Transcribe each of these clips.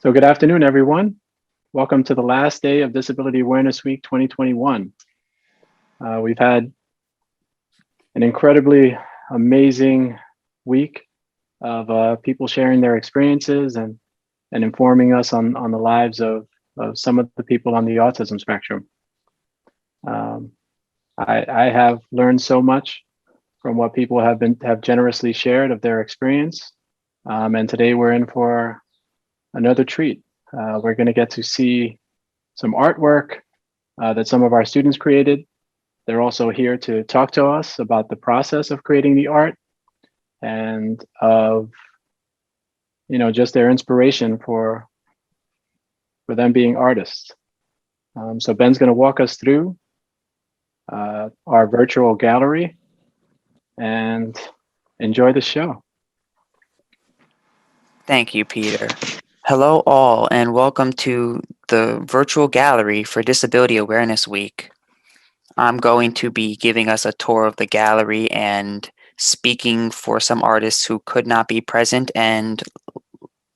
So good afternoon, everyone. Welcome to the last day of Disability Awareness Week 2021. We've had an incredibly amazing week of people sharing their experiences and informing us on the lives of some of the people on the autism spectrum. I have learned so much from what people have generously shared of their experience. And today we're in for another treat. We're going to get to see some artwork that some of our students created. They're also here to talk to us about the process of creating the art and of, just their inspiration for them being artists. So Ben's going to walk us through our virtual gallery and enjoy the show. Thank you, Peter. Hello, all, and welcome to the virtual gallery for Disability Awareness Week. I'm going to be giving us a tour of the gallery and speaking for some artists who could not be present and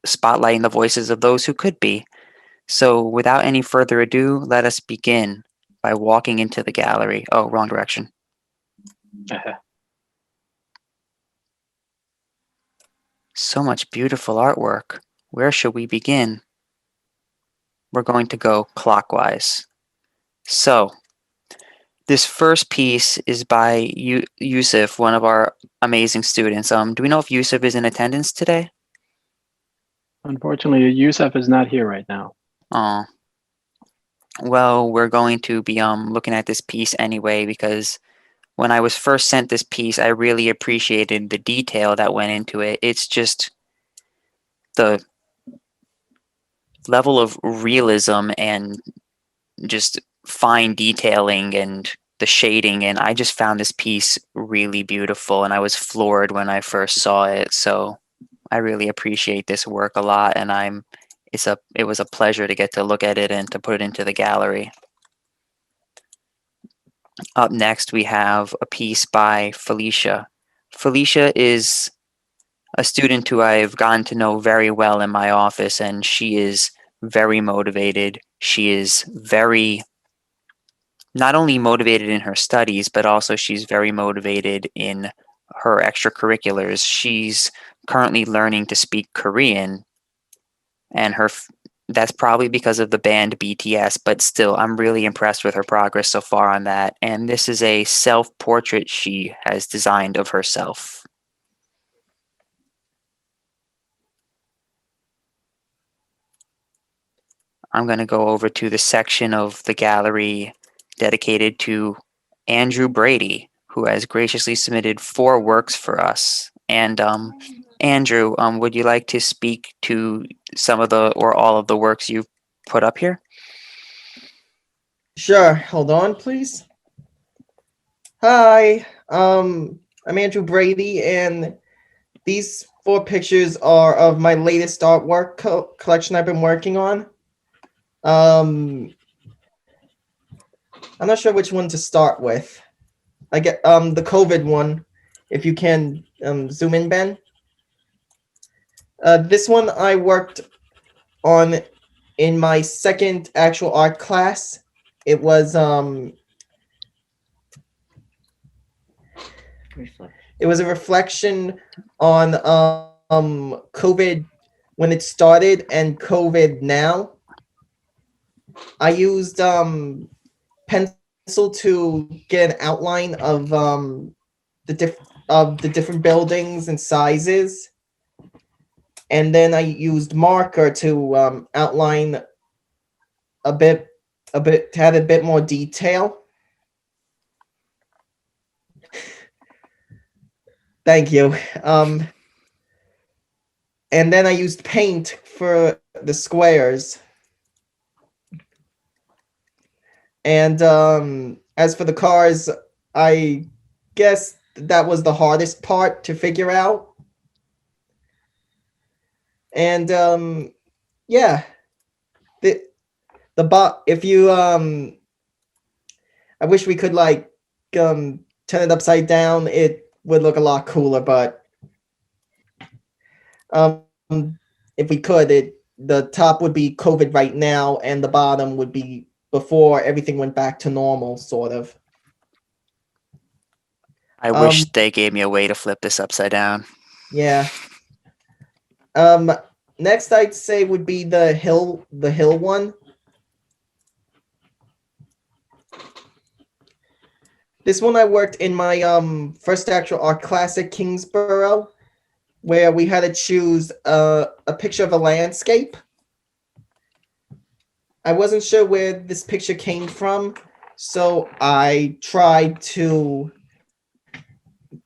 spotlighting the voices of those who could be. So, without any further ado, let us begin by walking into the gallery. Oh, wrong direction. So much beautiful artwork. Where should we begin? We're going to go clockwise. So, this first piece is by Yusuf, one of our amazing students. Do we know if Yusuf is in attendance today? Unfortunately, Yusuf is not here right now. Oh. Well, we're going to be looking at this piece anyway because when I was first sent this piece, I really appreciated the detail that went into it. It's just the level of realism and just fine detailing and the shading, and I just found this piece really beautiful, and I was floored when I first saw it. So I really appreciate this work a lot, and it was a pleasure to get to look at it and to put it into the gallery. Up next, we have a piece by Felicia. Felicia is a student who I've gotten to know very well in my office, and she is very motivated. She is very not only motivated in her studies, but also she's very motivated in her extracurriculars. She's currently learning to speak Korean, and that's probably because of the band BTS, but still, I'm really impressed with her progress so far on that. And this is a self-portrait she has designed of herself. I'm going to go over to the section of the gallery dedicated to Andrew Brady, who has graciously submitted 4 works for us. And Andrew, would you like to speak to some of the or all of the works you've put up here? Sure. Hold on, please. Hi, I'm Andrew Brady, and these 4 pictures are of my latest artwork collection I've been working on. I'm not sure which one to start with. I get the COVID one, if you can zoom in, Ben. This one I worked on in my second actual art class. It was it was a reflection on COVID when it started and COVID now. I used pencil to get an outline of the different buildings and sizes, and then I used marker to outline a bit to have a bit more detail. Thank you. And then I used paint for the squares. And as for the cars, I guess that was the hardest part to figure out. And yeah, if you I wish we could like turn it upside down. It would look a lot cooler, but if we could, the top would be COVID right now, and the bottom would be before everything went back to normal, sort of. I wish they gave me a way to flip this upside down. Yeah. Next I'd say would be the hill one. This one I worked in my first actual art class at Kingsborough, where we had to choose a picture of a landscape. I wasn't sure where this picture came from, so I tried to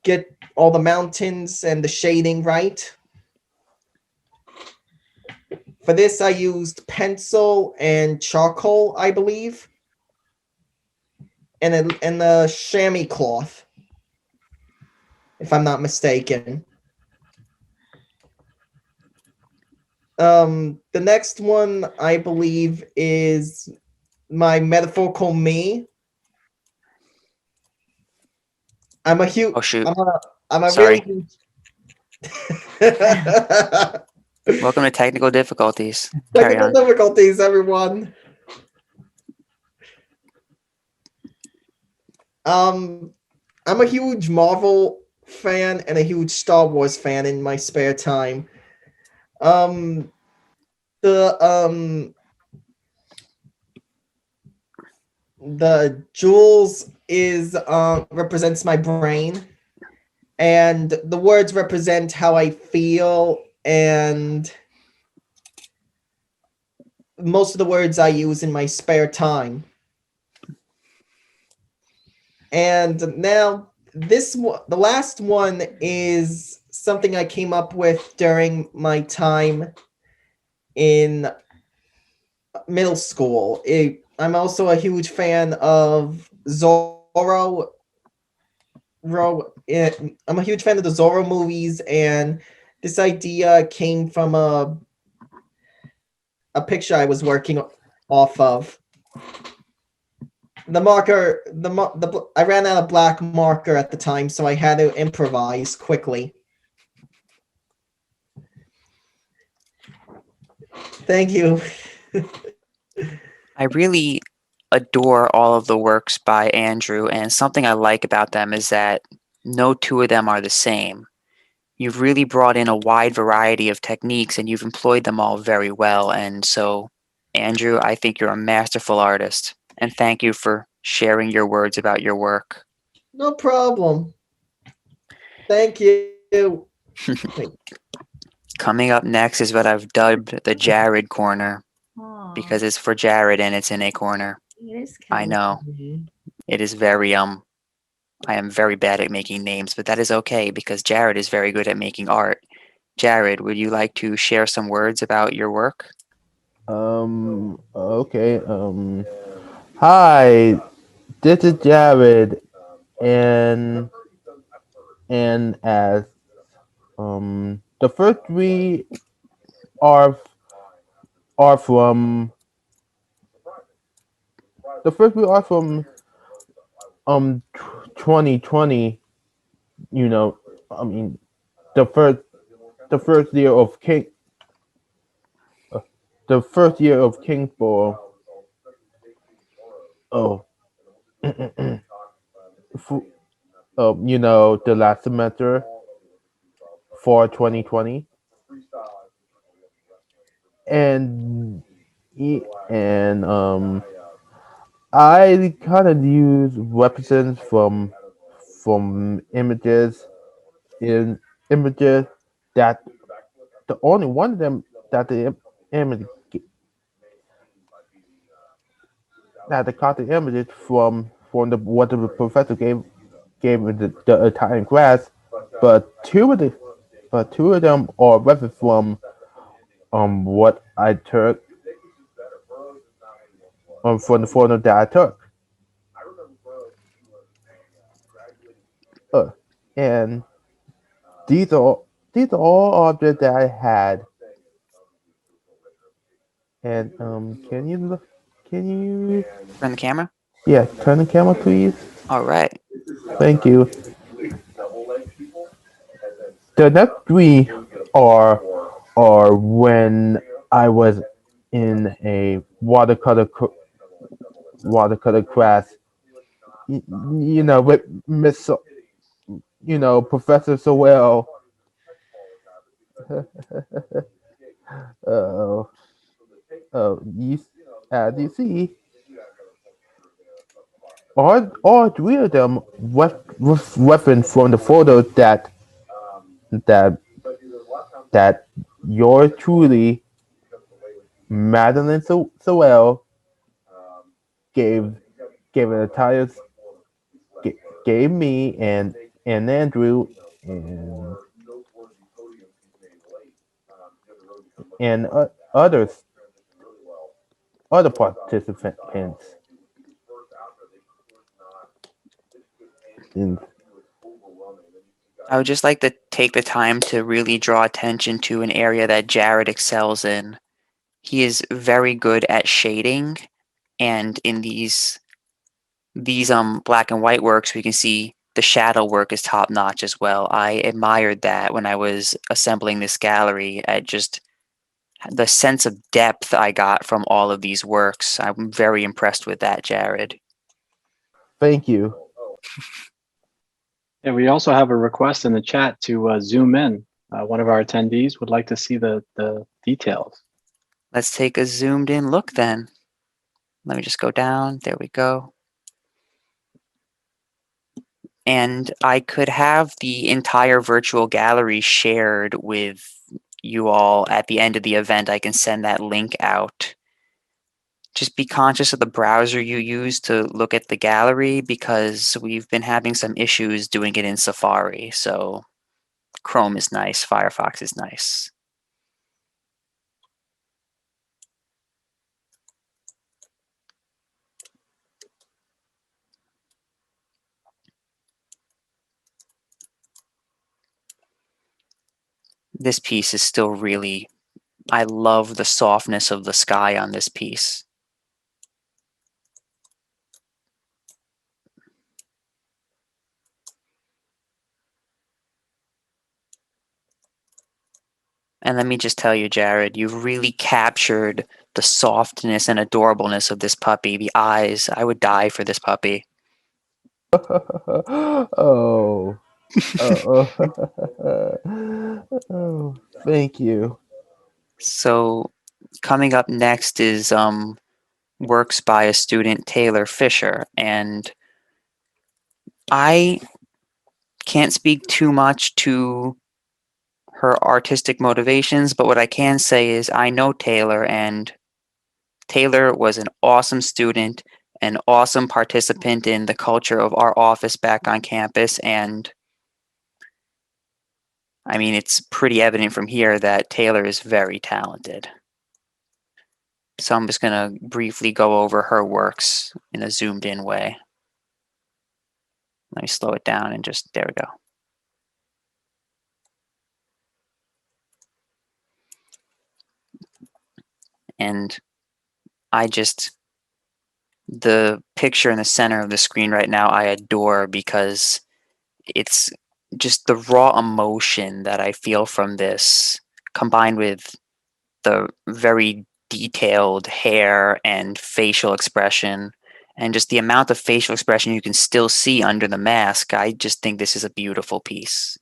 get all the mountains and the shading right. For this, I used pencil and charcoal, I believe, and the chamois cloth, if I'm not mistaken. The next one, I believe, is my metaphorical me. I'm a huge. Oh shoot! I'm a Sorry. really huge. Welcome to technical difficulties. Carry Technical on. difficulties, everyone. I'm a huge Marvel fan and a huge Star Wars fan in my spare time. Um, the the jewels is represents my brain, and the words represent how I feel, and most of the words I use in my spare time. And now this one, the last one, is something I came up with during my time in middle school. I'm also a huge fan of Zorro. I'm a huge fan of the Zorro movies, and this idea came from a picture I was working off of. The marker, I ran out of black marker at the time, so I had to improvise quickly. Thank you. I really adore all of the works by Andrew, and something I like about them is that no two of them are the same. You've really brought in a wide variety of techniques and you've employed them all very well. And so, Andrew, I think you're a masterful artist. And thank you for sharing your words about your work. No problem. Thank you. Coming up next is what I've dubbed the Jared corner because it's for Jared and it's in a corner. It is I know. It is very I am very bad at making names, but that is okay because Jared is very good at making art. Jared, would you like to share some words about your work? Okay. Hi, this is Jared, and as the first three are are from the first three are from 2020. You know, I mean the first year of the first year of Kingsborough. Oh, the last semester for 2020, and and I kind of use represents from in images that the only one of them that the image that the copy images from the what the professor gave in the Italian class, but two of them are reference from what I took from the photo that I took. Uh, and these are these are all objects that I had. And can you Turn the camera? yeah, turn the camera please? All right. Thank you. The next three are are when I was in a watercolor class, with Professor Sorell. Uh, you, as you see, all three of them reference from the photo that that yours truly, Madeleine Sorell, gave gave an entire gave me and Andrew and others other participants. And I would just like to take the time to really draw attention to an area that Jared excels in. He is very good at shading, and in these black and white works, we can see the shadow work is top notch as well. I admired that when I was assembling this gallery at just the sense of depth I got from all of these works. I'm very impressed with that, Jared. thank you. And we also have a request in the chat to zoom in. One of our attendees would like to see the details. Let's take a zoomed in look then. Let me just go down. There we go. And I could have the entire virtual gallery shared with you all at the end of the event. I can send that link out. Just be conscious of the browser you use to look at the gallery, because we've been having some issues doing it in Safari. So Chrome is nice, Firefox is nice. This piece is still really, I love the softness of the sky on this piece. And let me just tell you, Jared, you've really captured the softness and adorableness of this puppy. The eyes, I would die for this puppy. oh, oh, thank you. So coming up next is works by a student, Taylor Fisher, and I can't speak too much to her artistic motivations, but what I can say is I know Taylor, and Taylor was an awesome student, an awesome participant in the culture of our office back on campus, and I mean, it's pretty evident from here that Taylor is very talented. So I'm just going to briefly go over her works in a zoomed in way. Let me slow it down and just, there we go. And the picture in the center of the screen right now, I adore, because it's just the raw emotion that I feel from this, combined with the very detailed hair and facial expression, and just the amount of facial expression you can still see under the mask. I just think this is a beautiful piece.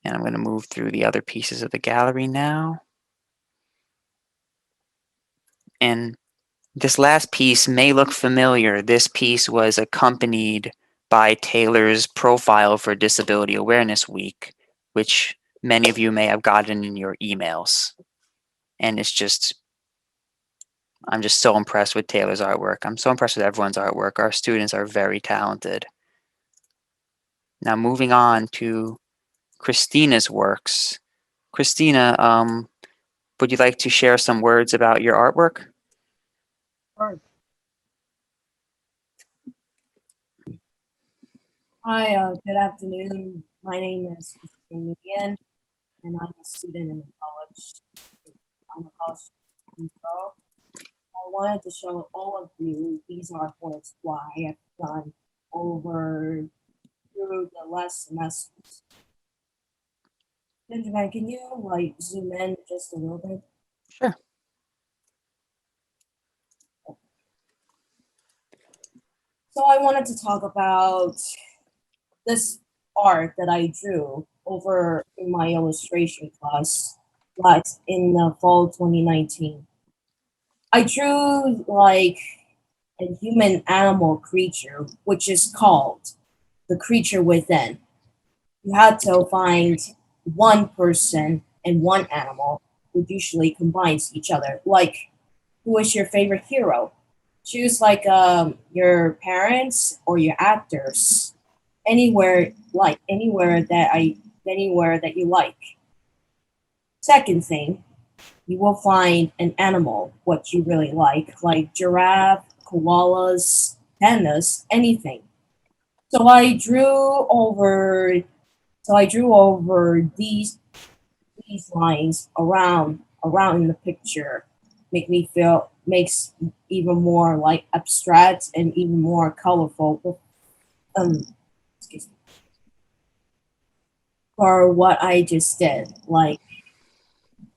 And I'm going to move through the other pieces of the gallery now. And this last piece may look familiar. This piece was accompanied by Taylor's profile for Disability Awareness Week, which many of you may have gotten in your emails. And it's just, I'm just so impressed with Taylor's artwork. I'm so impressed with everyone's artwork. Our students are very talented. Now moving on to Christina's works. Christina, would you like to share some words about your artwork? Hi, good afternoon. My name is Christina again, and I'm a student in college. I'm a college student. So I wanted to show all of you these artworks what I have done over through the last semesters. Benjamin, can you like zoom in just a little bit? Sure. So I wanted to talk about this art that I drew over in my illustration class, like in the fall 2019. I drew like a human animal creature, which is called the creature within. You had to find one person and one animal who usually combines each other. Like, who is your favorite hero? Choose like your parents or your actors. Anywhere that you like. Second thing, you will find an animal what you really like giraffe, koalas, pandas, anything. So I drew over these lines around in the picture. Makes even more like abstract and even more colorful. Um, excuse me, for what I just did. Like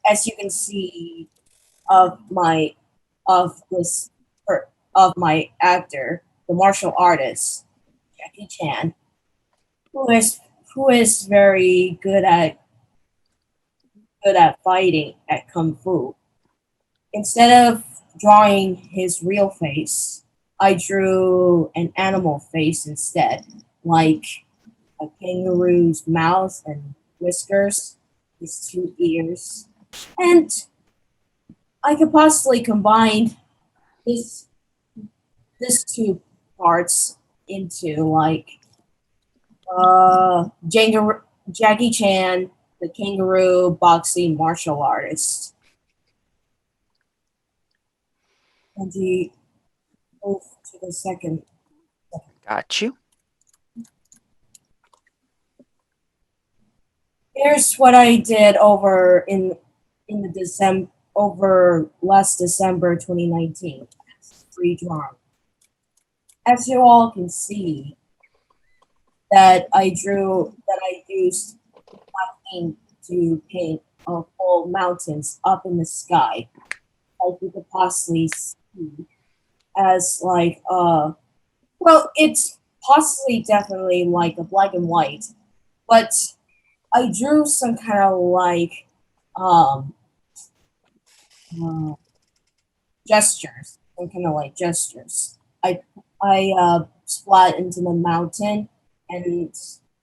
as you can see of my of this of my actor, the martial artist Jackie Chan, who is who is very good at fighting at kung fu. Instead of drawing his real face, I drew an animal face instead, like a kangaroo's mouth and whiskers, his two ears, and I could possibly combine this this two parts into like Jackie Chan, the kangaroo boxing martial artist. And you move to the second. Got you. Here's what I did over in the December over last December 2019. Free drawing. As you all can see, that I used paint to paint whole mountains up in the sky, like you could possibly see as like well, it's possibly definitely like a black and white, but I drew some kind of like um uh, gestures, some kind of like gestures. I splat into the mountain and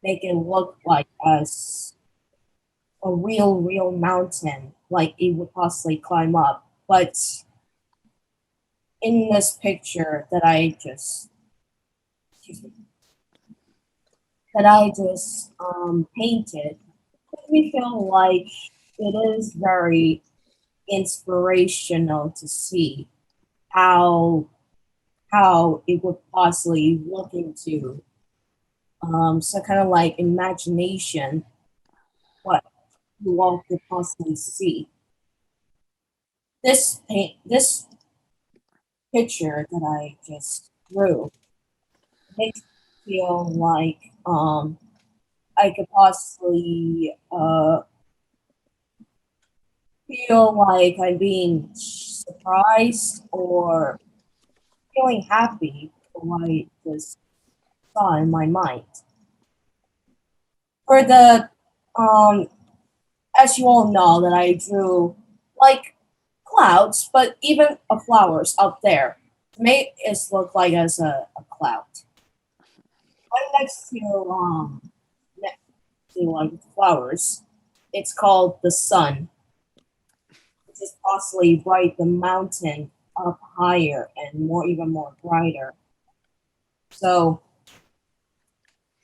make it look like a real mountain, like it would possibly climb up. But in this picture excuse me, that I just painted, made me feel like it is very inspirational to see how it would possibly look into some kind of like imagination what you all could possibly see. This picture that I just drew makes me feel like I could possibly feel like I'm being surprised or feeling happy for what I just saw in my mind. For the as you all know that I drew like clouds, but even flowers up there to make it look like as a cloud. Right next to like flowers, it's called the sun, which is possibly bright the mountain up higher and even more brighter. So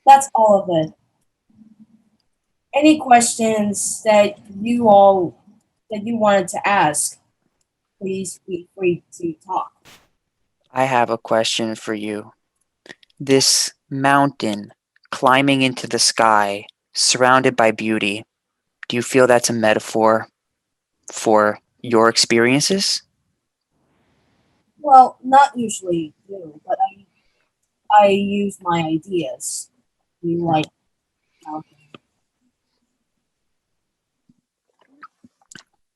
that's all of it. Any questions that you wanted to ask, please feel free to talk. I have a question for you. This mountain climbing into the sky, surrounded by beauty, do you feel that's a metaphor for your experiences? Well, not usually do, but I use my ideas. You like how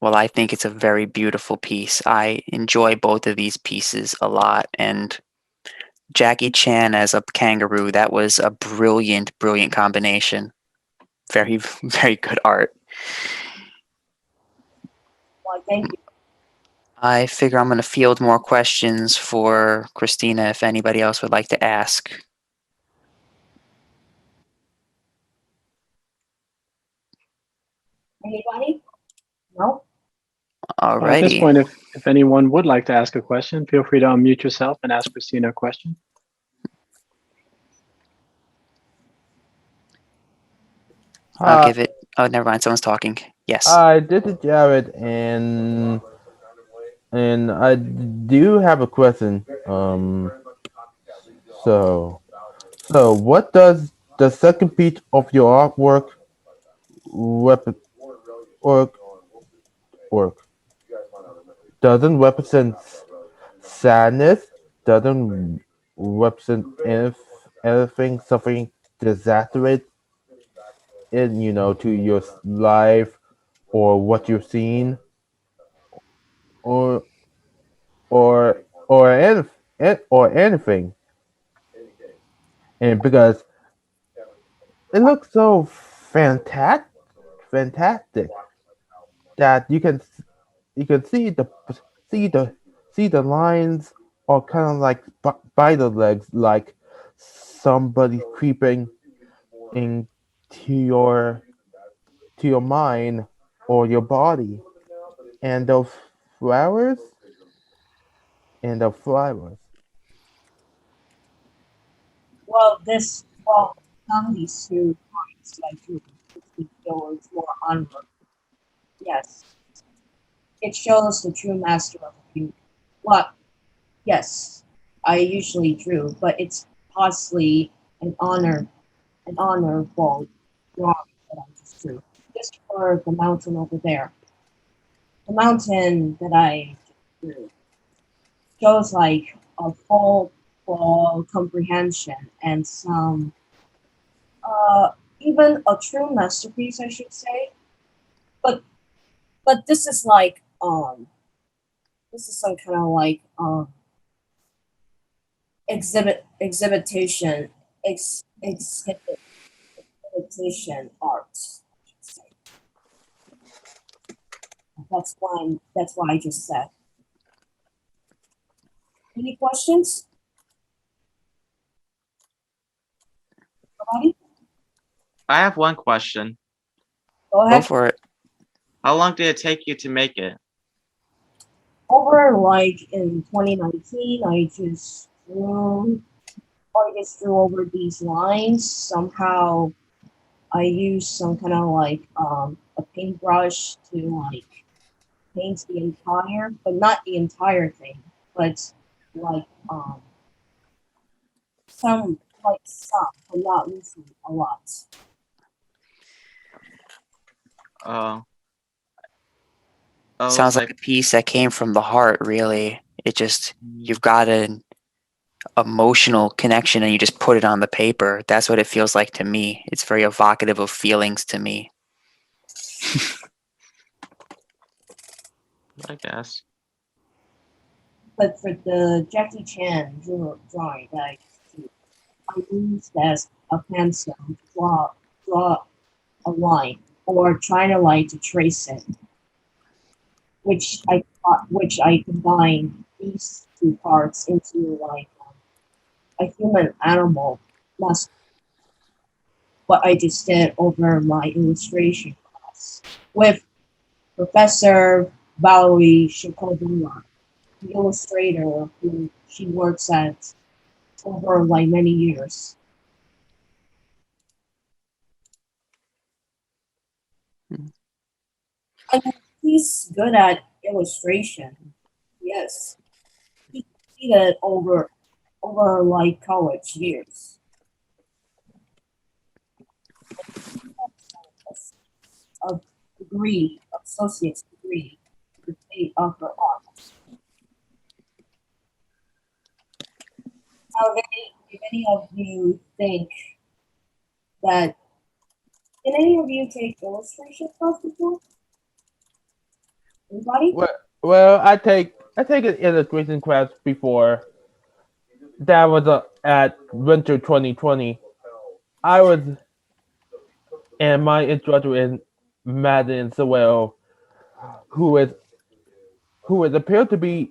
Well, I think it's a very beautiful piece. I enjoy both of these pieces a lot. And Jackie Chan as a kangaroo, that was a brilliant, brilliant combination. Very, very good art. Why, thank you. I figure I'm going to field more questions for Christina if anybody else would like to ask. Anybody? No? At this Alrighty. point, if anyone would like to ask a question, feel free to unmute yourself and ask Christina a question. I'll give it. Oh, never mind. Someone's talking. Yes. Hi, this is Jared, and I do have a question. So what does the second piece of your artwork work work? Doesn't represent sadness? Doesn't represent anything, something disastrous in to your life or what you're seeing or or anything, and because it looks so fantastic that you can see the see the lines are kind of like by the legs, like somebody creeping into your mind or your body, and those flowers and the flowers. Well, some these two points, like you, goes more onward. Yes, it shows the true master of you. What? Yes, I usually drew, but it's possibly an honorable drawing that I just drew. Just for the mountain over there. The mountain that I drew shows like a full comprehension and some even a true masterpiece, I should say. But this is like this is some kind of like exhibition exhibition art. I should say. That's why I just said. Any questions? Nobody? I have one question. Go Go ahead. for it. How long did it take you to make it? Over like in 2019, I just drew over these lines. Somehow I used some kind of like a paintbrush to like paint the entire, but not the entire thing, but like some but not missing a lot. Oh, Sounds like a piece that came from the heart, really. You've got an emotional connection and you just put it on the paper. That's what it feels like to me. It's very evocative of feelings to me. I guess. But for the Jackie Chan drawing that I used as a pencil to draw a line or try to like to trace it, which I combine these two parts into like a human animal. That's what I just did over my illustration class with Professor Valerie Shakodula, the illustrator who she works at over like many years. I mean, he's good at illustration. Yes, he did it over like college years. A degree, associate's degree, the state of the art. Now, if any of you think that, did any of you take illustration class before? Anybody? Well, I take an illustration class before. That was at Winter 2020. I was and my instructor is Madeleine Sorell, who is appeared to be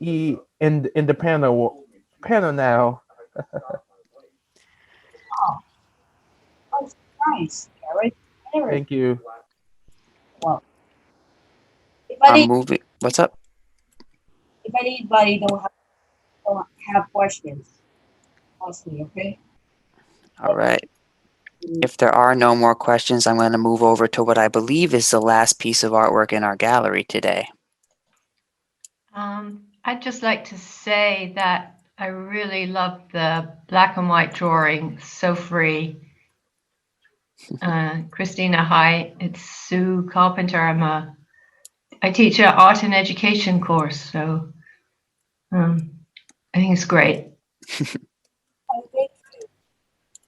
in the panel now. Oh, oh, nice, Eric. Eric. Thank you. Well, if I'm moving. What's up? anybody don't have questions, ask me, okay? All right. If there are no more questions, I'm going to move over to what I believe is the last piece of artwork in our gallery today. I'd just like to say that I really love the black and white drawing, so free. Christina, hi, it's Sue Carpenter. I teach an art and education course, so I think it's great.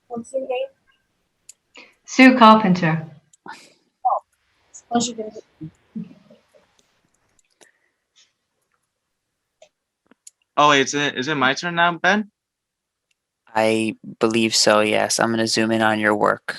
What's your name? Sue Carpenter. It's a pleasure to meet you. Oh, is it my turn now, Ben? I believe so, yes. I'm going to zoom in on your work.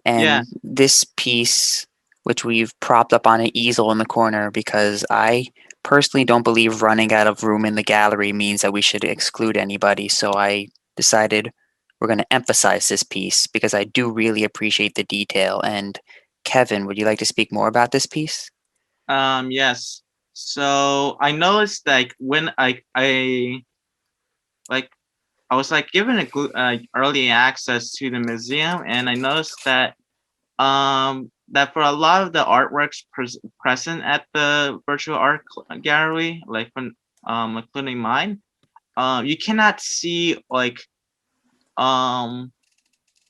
And Yeah. this piece, which we've propped up on an easel in the corner, because I personally don't believe running out of room in the gallery means that we should exclude anybody. So I decided we're going to emphasize this piece because I do really appreciate the detail. And Kevin, would you like to speak more about this piece? Yes. So I noticed like when I was like given early access to the museum, and I noticed that that for a lot of the artworks present at the virtual art gallery, like from including mine, you cannot see um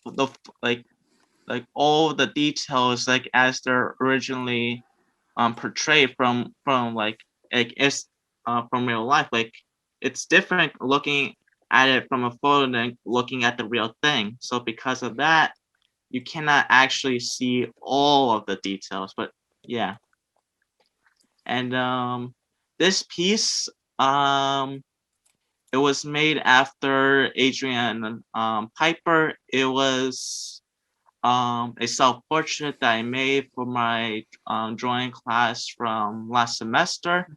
the all the details like as they're originally portrayed from it's from real life. Like it's different looking at it from a photo than looking at the real thing. So because of that, you cannot actually see all of the details. But yeah, and this piece it was made after Adrian Piper. It was a self-portrait that I made for my drawing class from last semester.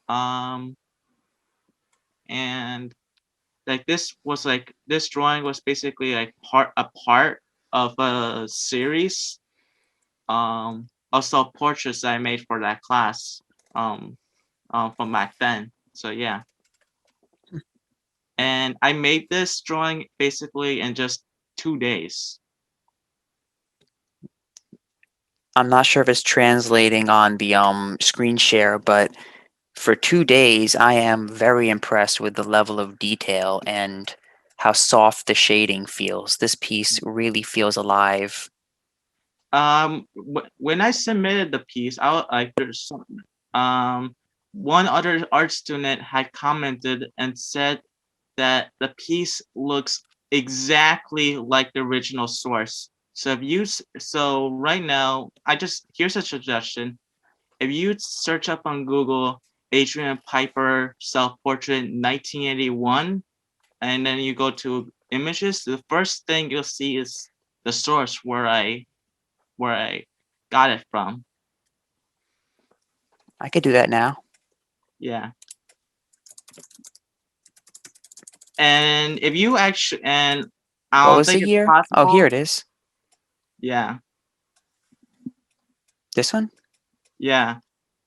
And this drawing was basically like a part of a series of self-portraits that I made for that class from back then. So yeah. And I made this drawing basically in just 2 days. I'm not sure if it's translating on the screen share, but for 2 days, I am very impressed with the level of detail and how soft the shading feels. This piece really feels alive. When I submitted the piece, one other art student had commented and said that the piece looks exactly like the original source. So right now, here's a suggestion. If you search up on Google Adrian Piper self-portrait 1981, and then you go to images, the first thing you'll see is the source where I got it from. I could do that now. Yeah. And if you actually, and I What don't was the think it's year? possible. Oh, here it is. Yeah. This one? Yeah.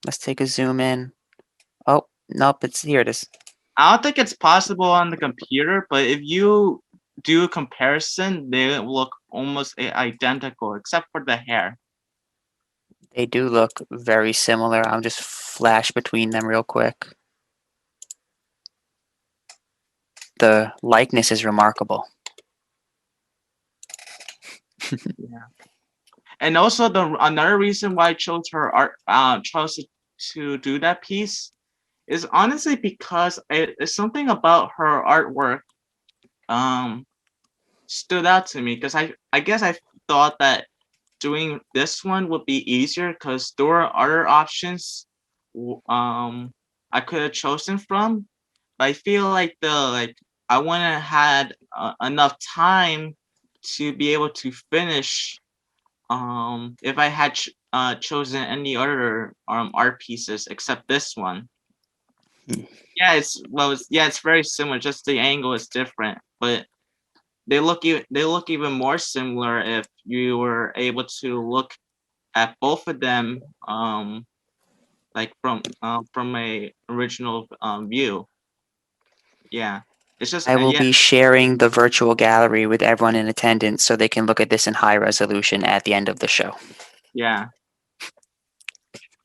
Let's take a zoom in. Oh, nope, here it is. I don't think it's possible on the computer, but if you do a comparison, they look almost identical except for the hair. They do look very similar. I'll just flash between them real quick. The likeness is remarkable. Yeah. And also another reason why I chose to do that piece is honestly because it's something about her artwork stood out to me, because I guess I thought that doing this one would be easier because there were other options I could have chosen from, but I feel like I wouldn't have had enough time to be able to finish if I had chosen any other art pieces except this one. Yeah, it's very similar, just the angle is different, but they look even more similar if you were able to look at both of them like from a original view. Yeah, it's just I will yeah, be sharing the virtual gallery with everyone in attendance so they can look at this in high resolution at the end of the show. yeah.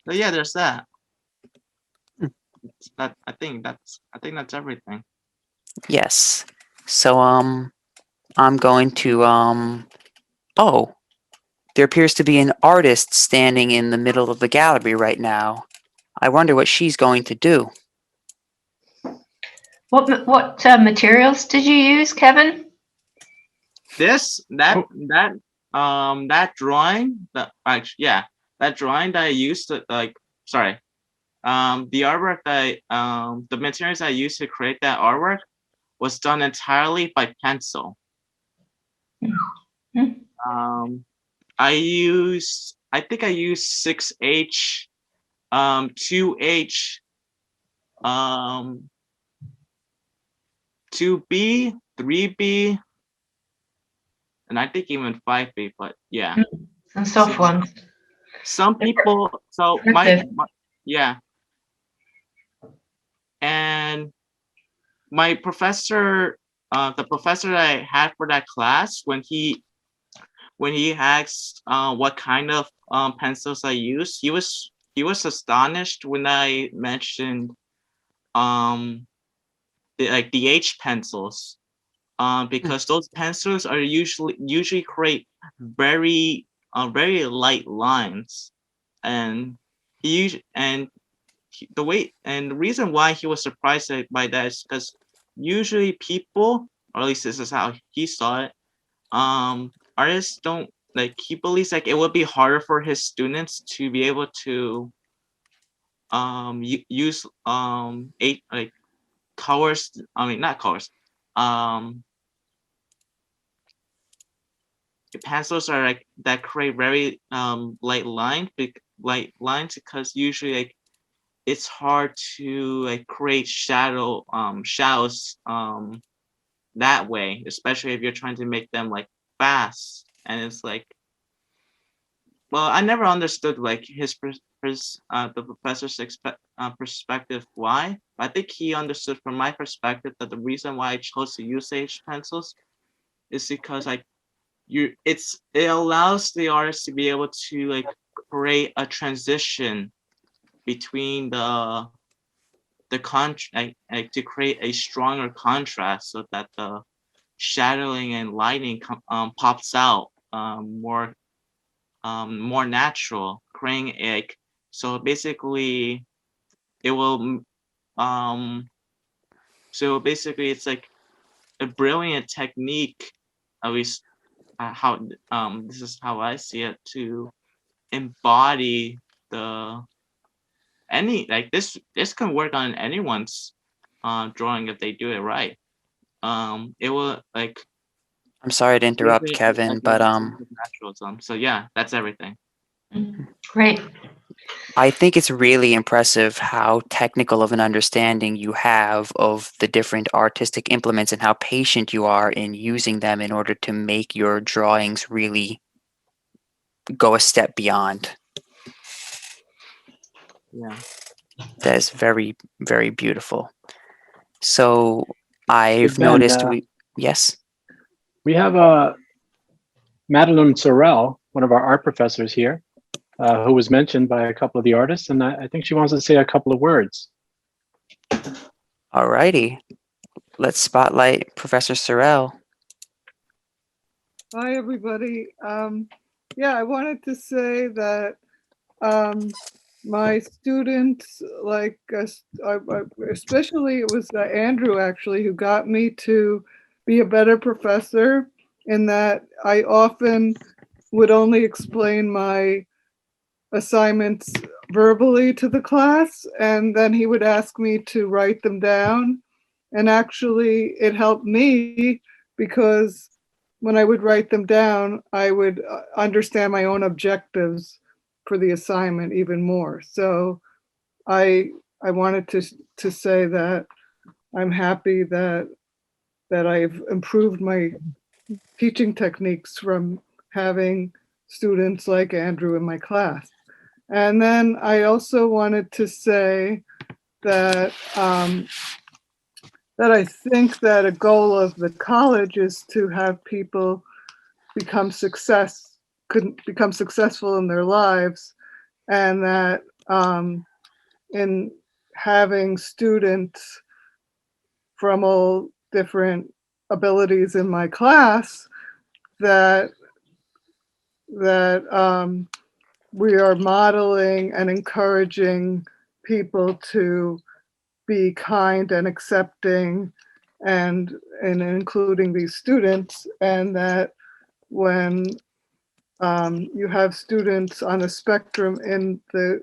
But yeah, there's that. I think that's everything. Yes. So I'm going to oh, there appears to be an artist standing in the middle of the gallery right now. I wonder what she's going to do. What materials did you use, Kevin? That drawing that drawing that I used to the artwork that the materials I used to create that artwork was done entirely by pencil. I think I used 6H, 2H, 2B, 3B, and I think even 5B, but yeah. Some soft ones. Some people, so yeah. And my professor, the professor that I had for that class, when he asked what kind of pencils I use, he was astonished when I mentioned the H pencils, because those pencils are usually create very light lines, and the reason why he was surprised by that is because usually people, or at least this is how he saw it, artists don't he believes it would be harder for his students to be able to use colors, not colors, pencils are that create very light lines because usually it's hard to create shadows that way, especially if you're trying to make them fast. And it's well, I never understood the professor's perspective why. But I think he understood from my perspective that the reason why I chose to use H pencils is because it allows the artist to be able to create a transition between to create a stronger contrast so that the shadowing and lighting pops out more natural, creating so basically it will it's a brilliant technique, at least how this is how I see it, to embody this can work on anyone's drawing if they do it right. It will I'm sorry to interrupt, Kevin, but naturalism. So yeah, that's everything. Great. I think it's really impressive how technical of an understanding you have of the different artistic implements and how patient you are in using them in order to make your drawings really go a step beyond. Yeah. That is very, very beautiful. So I've Ben, noticed yes? We have Madeleine Sorell, one of our art professors here, who was mentioned by a couple of the artists, and I think she wants to say a couple of words. Alrighty. Let's spotlight Professor Sorell. Hi, everybody. Yeah, I wanted to say that my students, especially it was Andrew actually who got me to be a better professor, in that I often would only explain my assignments verbally to the class, and then he would ask me to write them down. And actually, it helped me because when I would write them down, I would understand my own objectives for the assignment even more. So I wanted to say that I'm happy that I've improved my teaching techniques from having students like Andrew in my class. And then I also wanted to say that that I think that a goal of the college is to have people become successful in their lives, and that in having students from all different abilities in my class, that we are modeling and encouraging people to be kind and accepting, and including these students, and that when you have students on a spectrum in the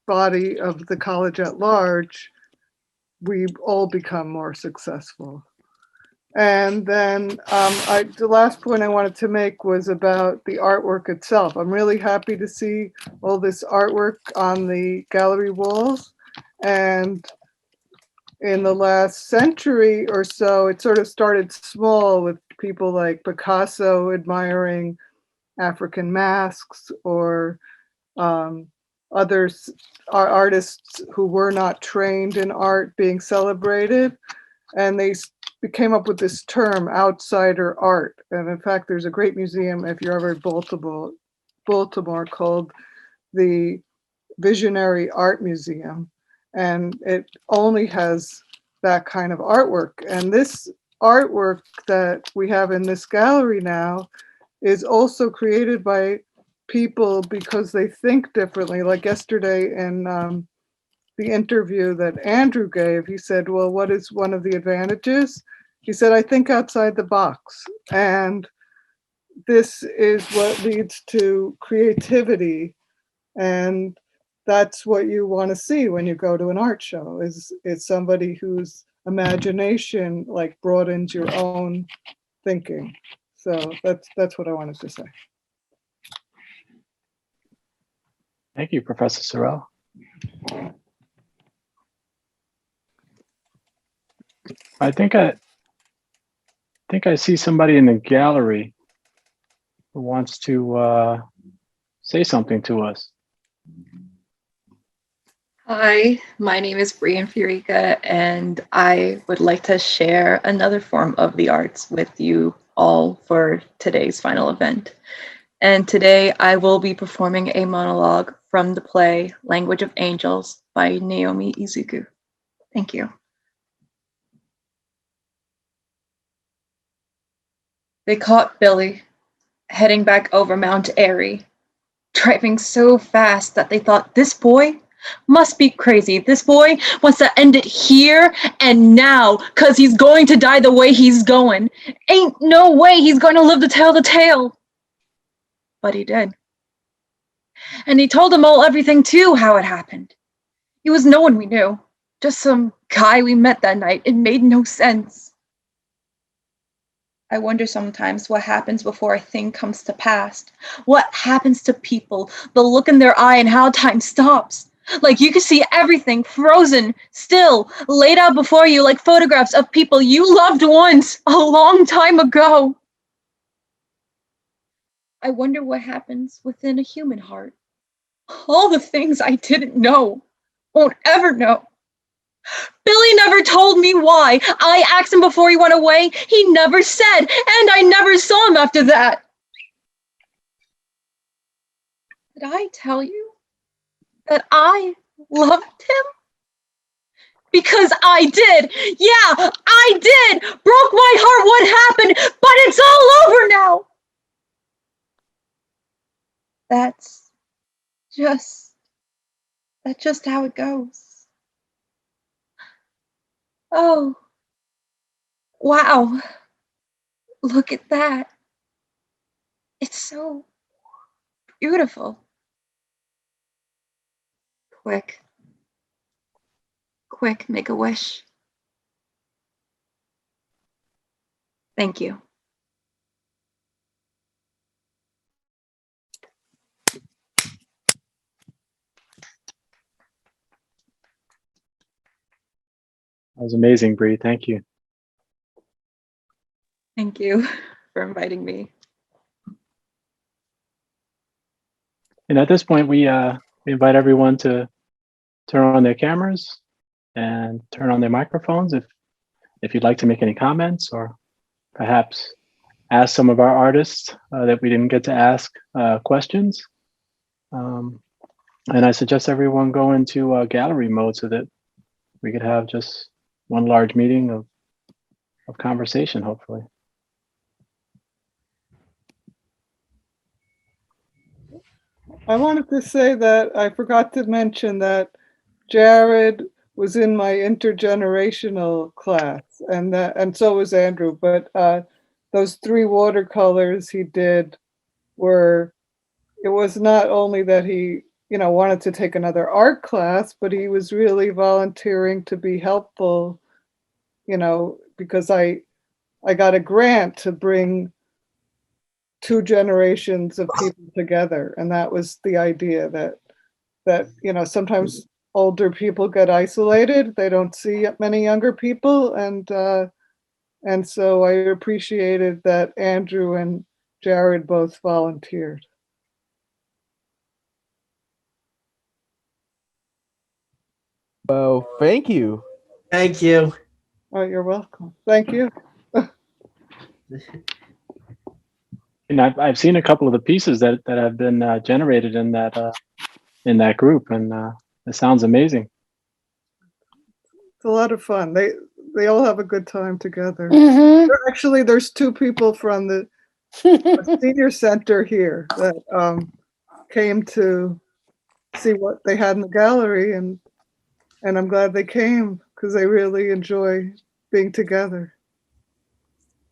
body of the college at large, we all become more successful. And then the last point I wanted to make was about the artwork itself. I'm really happy to see all this artwork on the gallery walls. And in the last century or so, it sort of started small with people like Picasso admiring African masks, or others, artists who were not trained in art being celebrated. And they came up with this term, outsider art. And in fact, there's a great museum, if you're ever in Baltimore, called the Visionary Art Museum. And it only has that kind of artwork. And this artwork that we have in this gallery now is also created by people because they think differently. Like yesterday in the interview that Andrew gave, he said, well, what is one of the advantages? He said, I think outside the box. And this is what leads to creativity. And that's what you want to see when you go to an art show, is somebody whose imagination like broadens your own thinking. So that's what I wanted to say. Thank you, Professor Sorell. I think I see somebody in the gallery who wants to say something to us. Hi, my name is Brady and Fiorika, and I would like to share another form of the arts with you all for today's final event. And today I will be performing a monologue from the play Language of Angels by Naomi Izuku. Thank you. They caught Billy heading back over Mount Airy, driving so fast that they thought, this boy must be crazy. This boy wants to end it here and now, cause he's going to die the way he's going. Ain't no way he's going to live to tell the tale. But he did. And he told them all everything too, how it happened. He was no one we knew, just some guy we met that night. It made no sense. I wonder sometimes what happens before a thing comes to pass. What happens to people, the look in their eye and how time stops. Like you could see everything frozen, still, laid out before you like photographs of people you loved once, a long time ago. I wonder what happens within a human heart. All the things I didn't know, won't ever know. Billy never told me why. I asked him before he went away. He never said, and I never saw him after that. Did I tell you that I loved him? Because I did. Yeah, I did. Broke my heart what happened, but it's all over now. That's just how it goes. Oh, wow. Look at that. It's so Beautiful. Quick. Quick, make a wish. Thank you. That was amazing, Bree. Thank you. Thank you for inviting me. And at this point, we invite everyone to turn on their cameras and turn on their microphones if you'd like to make any comments or perhaps ask some of our artists that we didn't get to ask questions. And I suggest everyone go into gallery mode so that we could have just one large meeting of conversation, hopefully. I wanted to say that I forgot to mention that Jared was in my intergenerational class, and so was Andrew. But those 3 watercolors he did it was not only that he, wanted to take another art class, but he was really volunteering to be helpful, because I got a grant to bring 2 generations of people together, and that was the idea that sometimes older people get isolated, they don't see many younger people, and so I appreciated that Andrew and Jared both volunteered. Well, thank you. Thank you. Oh, you're welcome. Thank you. And I've seen a couple of the pieces that have been generated in that group, and it sounds amazing. It's a lot of fun. They all have a good time together. Mhm. Actually, there's 2 people from the senior center here that came to see what they had in the gallery, and I'm glad they came because they really enjoy being together.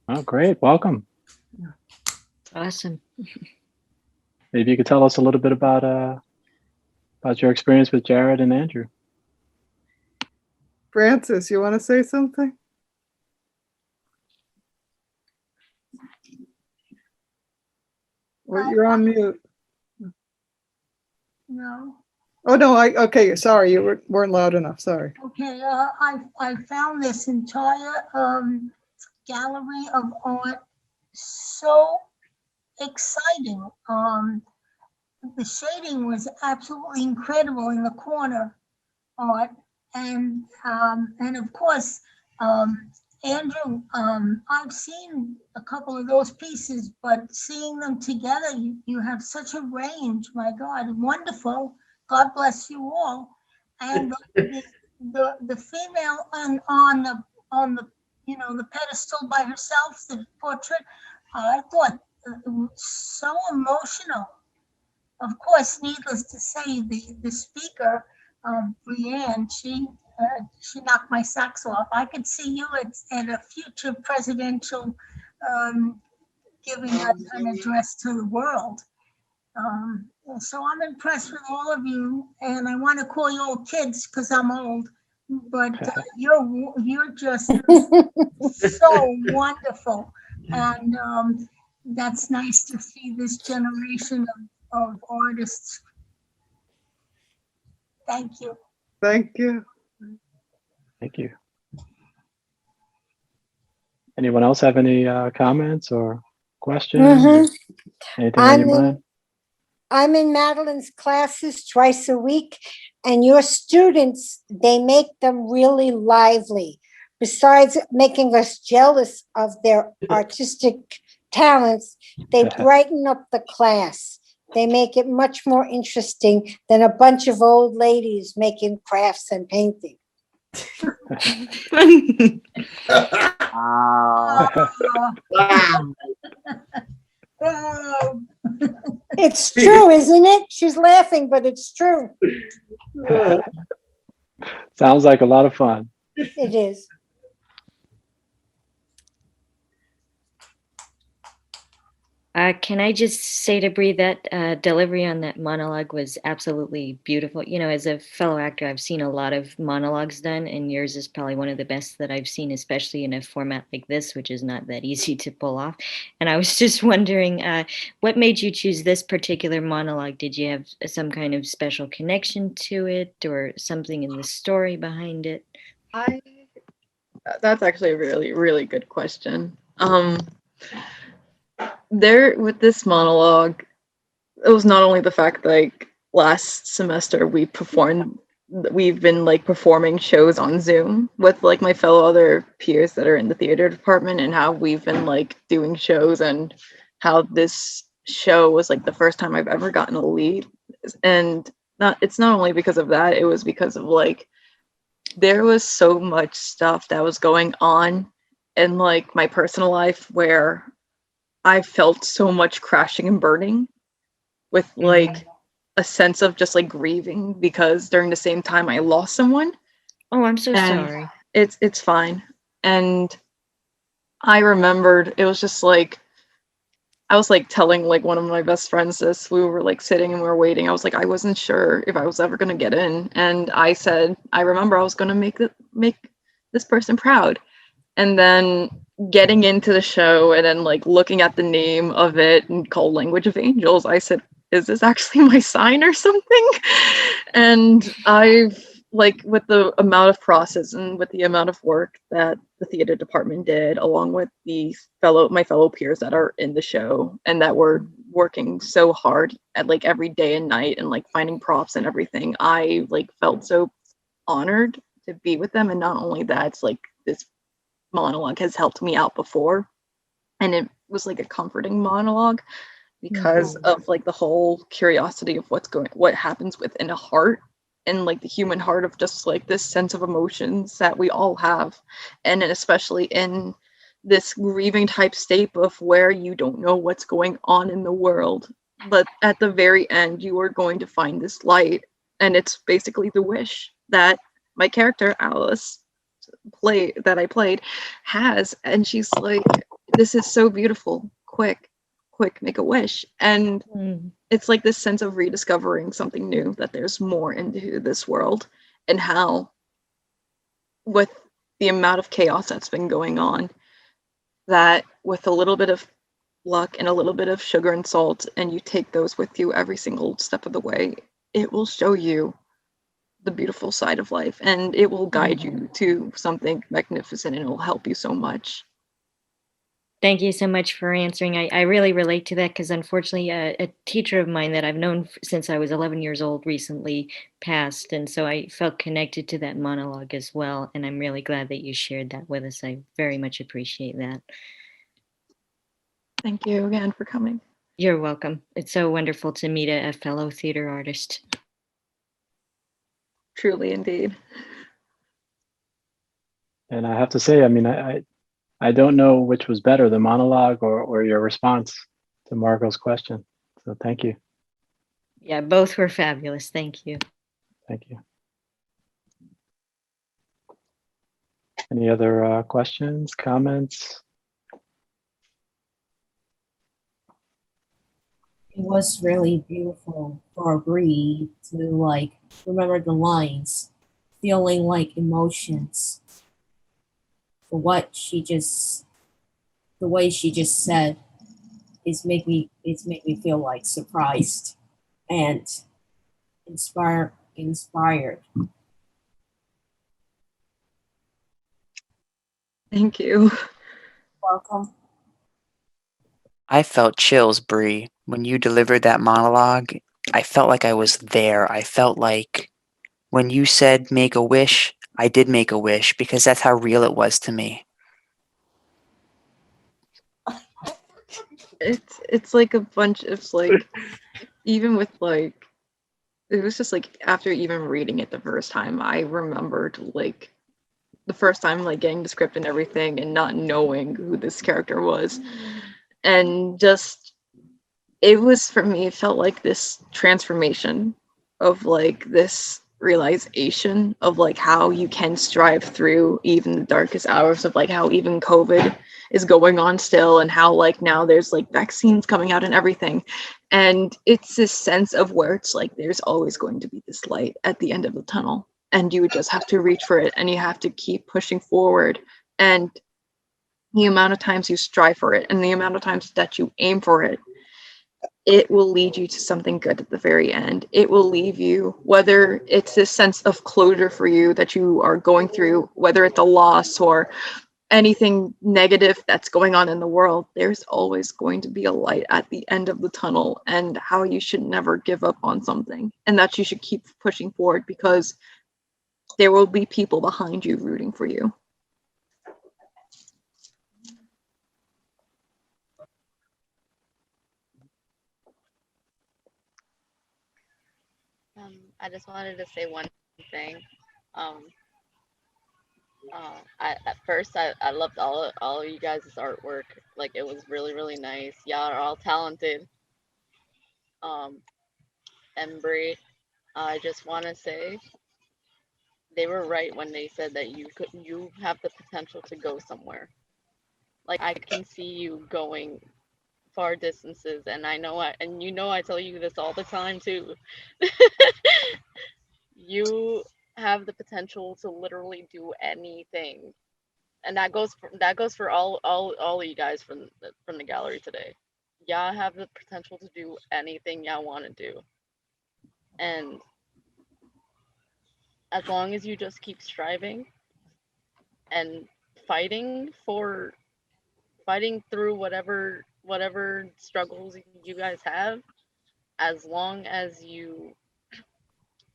Oh, great. Welcome. Awesome. Maybe you could tell us a little bit about your experience with Jared and Andrew. Francis, you want to say something? Well, you're on mute. No. Oh, no, okay, sorry, you weren't loud enough, sorry. Okay, I found this entire gallery of art so exciting. The shading was absolutely incredible in the corner art, and of course, Andrew, I've seen a couple of those pieces, but seeing them together, you have such a range. My God, wonderful. God bless you all. And the female on the the pedestal by herself, the portrait, I thought so emotional. Of course, needless to say, the speaker, Brienne, she knocked my socks off. I could see you at a future presidential giving an address to the world. So I'm impressed with all of you, and I want to call you all kids because I'm old. But you're just so wonderful, and that's nice to see this generation of artists. Thank you. Thank you. Thank you. Anyone else have any comments or questions? Mhm. Anything on your mind? I'm in Madeleine's classes twice a week, and your students, they make them really lively. Besides making us jealous of their artistic talents, they brighten up the class. They make it much more interesting than a bunch of old ladies making crafts and painting. It's true, isn't it? She's laughing, but it's true. Sounds like a lot of fun. It is. Can I just say to Bree that delivery on that monologue was absolutely beautiful. You know, as a fellow actor, I've seen a lot of monologues done, and yours is probably one of the best that I've seen, especially in a format like this, which is not that easy to pull off. And I was just wondering, what made you choose this particular monologue? Did you have some kind of special connection to it, or something in the story behind it? That's actually a really, really good question. There with this monologue, it was not only the fact that like last semester we've been like performing shows on Zoom with like my fellow other peers that are in the theater department, and how we've been like doing shows, and how this show was like the first time I've ever gotten a lead. And it's not only because of that, it was because of like there was so much stuff that was going on in like my personal life where I felt so much crashing and burning with like a sense of just like grieving, because during the same time I lost someone. Oh, I'm so And sorry. it's fine. And I remembered it was just like I was like telling like one of my best friends this. We were like sitting and we were waiting. I was like, I wasn't sure if I was ever gonna get in. And I said, I remember I was gonna make this person proud. And then getting into the show and then like looking at the name of it and called Language of Angels, I said, is this actually my sign or something? And I've like with the amount of process and with the amount of work that the theater department did, along with my fellow peers that are in the show and that were working so hard at like every day and night and like finding props and everything, I like felt so honored to be with them. And not only that, it's like this monologue has helped me out before, and it was like a comforting monologue because of like the whole curiosity of what happens within a heart, and like the human heart of just like this sense of emotions that we all have, and especially in this grieving type state of where you don't know what's going on in the world, but at the very end you are going to find this light. And it's basically the wish that my character Alice I played has. And she's like, this is so beautiful, quick, make a wish. And it's like this sense of rediscovering something new, that there's more into this world, and how with the amount of chaos that's been going on, that with a little bit of luck and a little bit of sugar and salt, and you take those with you every single step of the way, it will show you the beautiful side of life, and it will guide you to something magnificent, and it will help you so much. Thank you so much for answering. I really relate to that, because unfortunately a teacher of mine that I've known since I was 11 years old recently passed, and so I felt connected to that monologue as well, and I'm really glad that you shared that with us. I very much appreciate that. Thank you again for coming. You're welcome. It's so wonderful to meet a fellow theater artist. Truly, indeed. And I have to say, I mean, I don't know which was better, the monologue or your response to Margot's question. So thank you. Yeah, both were fabulous. Thank you. Thank you. Any other questions, comments? It was really beautiful for Bree to like remember the lines, feeling like emotions for the way she just said it's make me feel like surprised and inspired. Thank you. Welcome. I felt chills, Bree. When you delivered that monologue, I felt like I was there. I felt like when you said make a wish, I did make a wish, because that's how real it was to me. It's like a bunch of like, even with like, it was just like after even reading it the first time, I remembered like the first time like getting the script and everything and not knowing who this character was. And just, it was, for me, it felt like this transformation of like this realization of like how you can strive through even the darkest hours of like how even COVID is going on still, and how like now there's like vaccines coming out and everything. And it's this sense of where it's like there's always going to be this light at the end of the tunnel, and you just have to reach for it, and you have to keep pushing forward. And the amount of times you strive for it and the amount of times that you aim for it, it will lead you to something good at the very end. It will leave you, whether it's this sense of closure for you that you are going through, whether it's a loss or anything negative that's going on in the world, there's always going to be a light at the end of the tunnel, and how you should never give up on something, and that you should keep pushing forward because there will be people behind you rooting for you. I just wanted to say one thing. At first I loved all of you guys' artwork. Like, it was really nice. Y'all are all talented. And Bree, I just want to say they were right when they said that you have the potential to go somewhere. Like, I can see you going far distances, and I tell you this all the time too. You have the potential to literally do anything, and that goes for all of you guys from the gallery today. Y'all have the potential to do anything y'all want to do, and as long as you just keep striving and fighting through whatever struggles you guys have, as long as you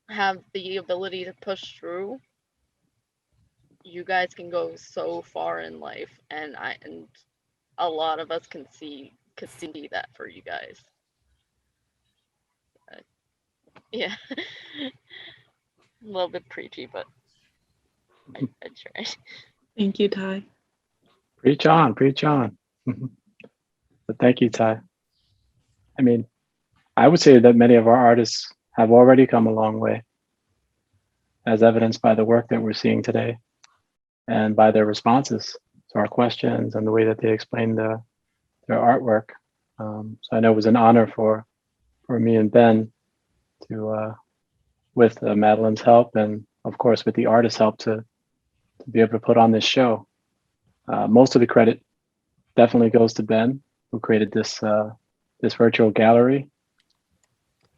have the ability to push through, you guys can go so far in life, and a lot of us could see that for you guys. Yeah. A little bit preachy, but I tried. Thank you, Ty. Preach on, preach on. But thank you, Ty. I mean, I would say that many of our artists have already come a long way, as evidenced by the work that we're seeing today and by their responses to our questions and the way that they explain their artwork. So I know it was an honor for me and Ben to, with Madeleine's help and of course with the artist's help, to be able to put on this show. Most of the credit definitely goes to Ben, who created this virtual gallery.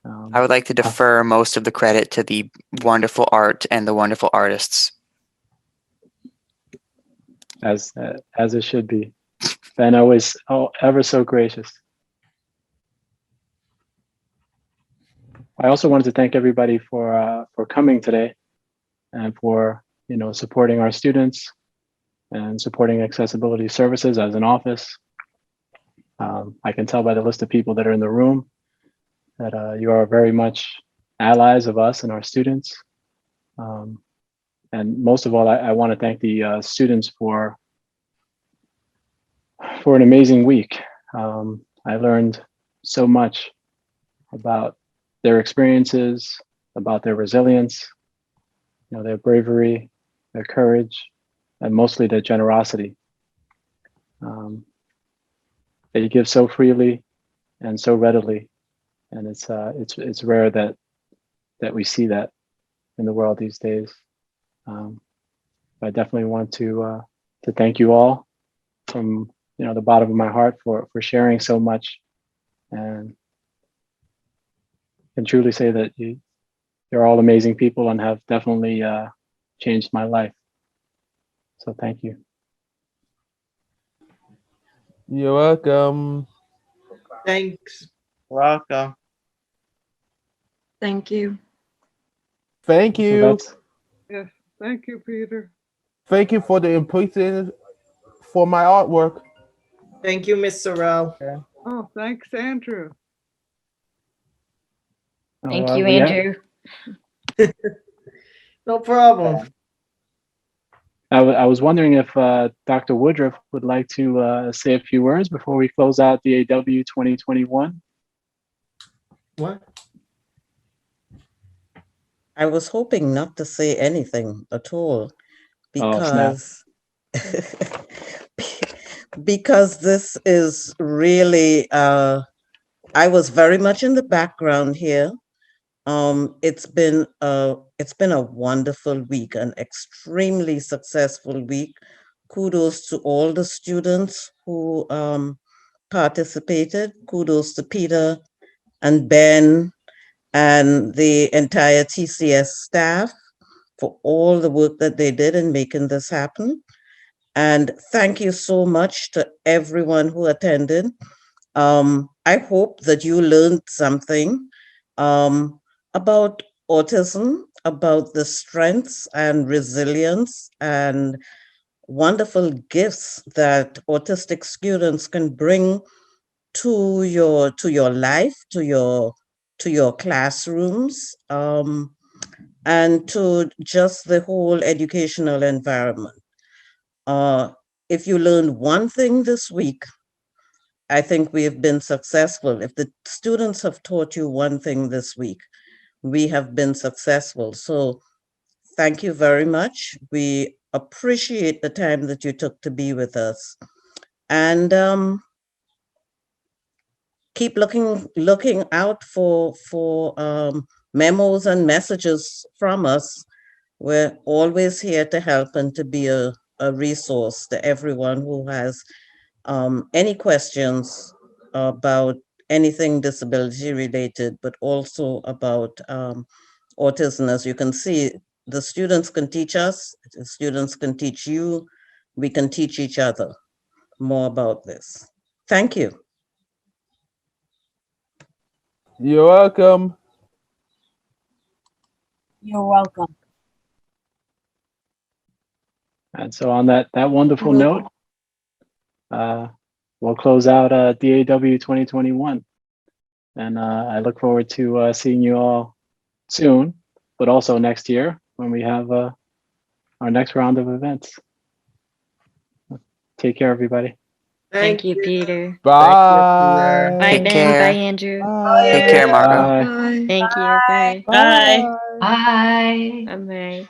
I would like to defer most of the credit to the wonderful art and the wonderful artists. As it should be. Ben always ever so gracious. I also wanted to thank everybody for coming today and for supporting our students and supporting accessibility services as an office. I can tell by the list of people that are in the room that you are very much allies of us and our students. And most of all, I want to thank the students for an amazing week. I learned so much about their experiences, about their resilience, their bravery, their courage, and mostly their generosity. They give so freely and so readily, and it's rare that we see that in the world these days. I definitely want to thank you all from the bottom of my heart for sharing so much, and can truly say that you're all amazing people and have definitely changed my life. So thank you. You're welcome. Thanks. Welcome. Thank you. Thank So you. that's Yes, thank you, Peter. Thank you for the input for my artwork. Thank you, Miss Sorell. Oh, thanks, Andrew. Thank you, we have- Andrew. No problem. I was wondering if Dr. Woodruff would like to say a few words before we close out the AW 2021. What? I was hoping not to say anything at all Oh, snap. because this is really I was very much in the background here. It's been a wonderful week, an extremely successful week. Kudos to all the students who participated. Kudos to Peter and Ben and the entire TCS staff for all the work that they did in making this happen. And thank you so much to everyone who attended. I hope that you learned something about autism, about the strengths and resilience and wonderful gifts that autistic students can bring to your life, to your classrooms, and to just the whole educational environment. If you learned one thing this week, I think we have been successful. If the students have taught you one thing this week, we have been successful. So thank you very much. We appreciate the time that you took to be with us. And keep looking out for memos and messages from us. We're always here to help and to be a resource to everyone who has any questions about anything disability related, but also about autism. As you can see, the students can teach us, the students can teach you, we can teach each other more about this. Thank you. You're welcome. You're welcome. And so on that wonderful note, we'll close out DAW 2021. And I look forward to seeing you all soon, but also next year when we have our next round of events. Take care, everybody. Thank you, Peter. Bye. Bye, Take Ben. care. Bye, Andrew. Take care, Margot. Bye. Thank you. Bye. Bye. Bye. Bye.